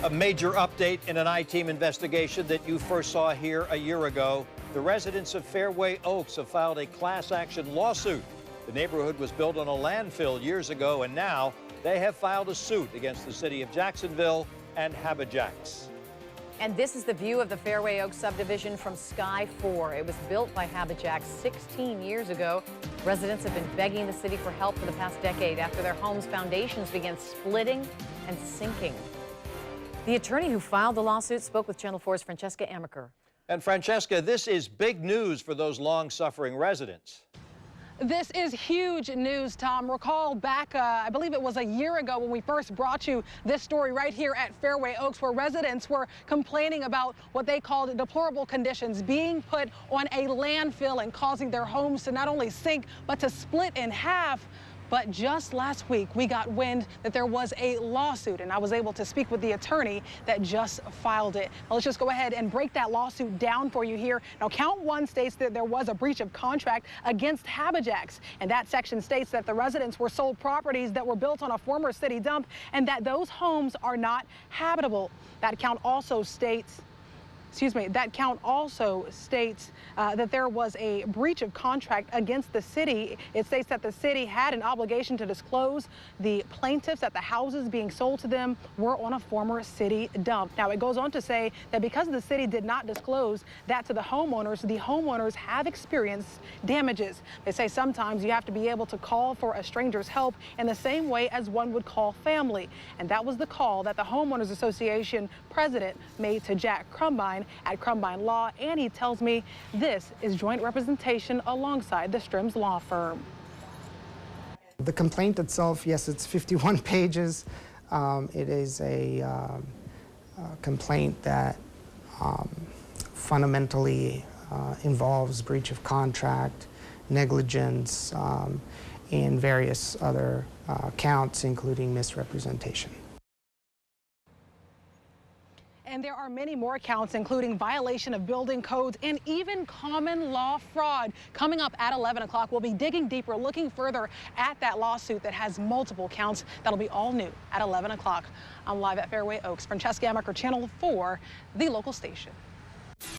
A major update in an I-TEAM investigation that you first saw here a year ago. The residents of Fairway Oaks have filed a class action lawsuit. The neighborhood was built on a landfill years ago, and now they have filed a suit against the city of Jacksonville and HabiJax. And this is the view of the Fairway Oaks subdivision from Sky 4. It was built by HabiJax 16 years ago. Residents have been begging the city for help for the past decade after their homes' foundations began splitting and sinking. The attorney who filed the lawsuit spoke with Channel 4's Francesca Amaker. And Francesca, this is big news for those long-suffering residents. This is huge news, Tom. Recall back, I believe it was a year ago when we first brought you this story right here at Fairway Oaks, where residents were complaining about what they called deplorable conditions, being put on a landfill and causing their homes to not only sink, but to split in half. But just last week, we got wind that there was a lawsuit, and I was able to speak with the attorney that just filed it. Now, let's just go ahead and break that lawsuit down for you here. Now, count one states that there was a breach of contract against HabiJax, and that section states that the residents were sold properties that were built on a former city dump and that those homes are not habitable. That count also states that there was a breach of contract against the city. It states that the city had an obligation to disclose the plaintiffs that the houses being sold to them were on a former city dump. Now, it goes on to say that because the city did not disclose that to the homeowners have experienced damages. They say sometimes you have to be able to call for a stranger's help in the same way as one would call family. And that was the call that the Homeowners Association president made to Jack Krumbein at Krumbein Law, and he tells me this is joint representation alongside the Strems Law Firm. The complaint itself, yes, it's 51 pages. It is a complaint that fundamentally involves breach of contract, negligence, and various other counts, including misrepresentation. And there are many more counts, including violation of building codes and even common law fraud. Coming up at 11 o'clock, we'll be digging deeper, looking further at that lawsuit that has multiple counts. That'll be all new at 11 o'clock. I'm live at Fairway Oaks. Francesca Amaker, Channel 4, the local station.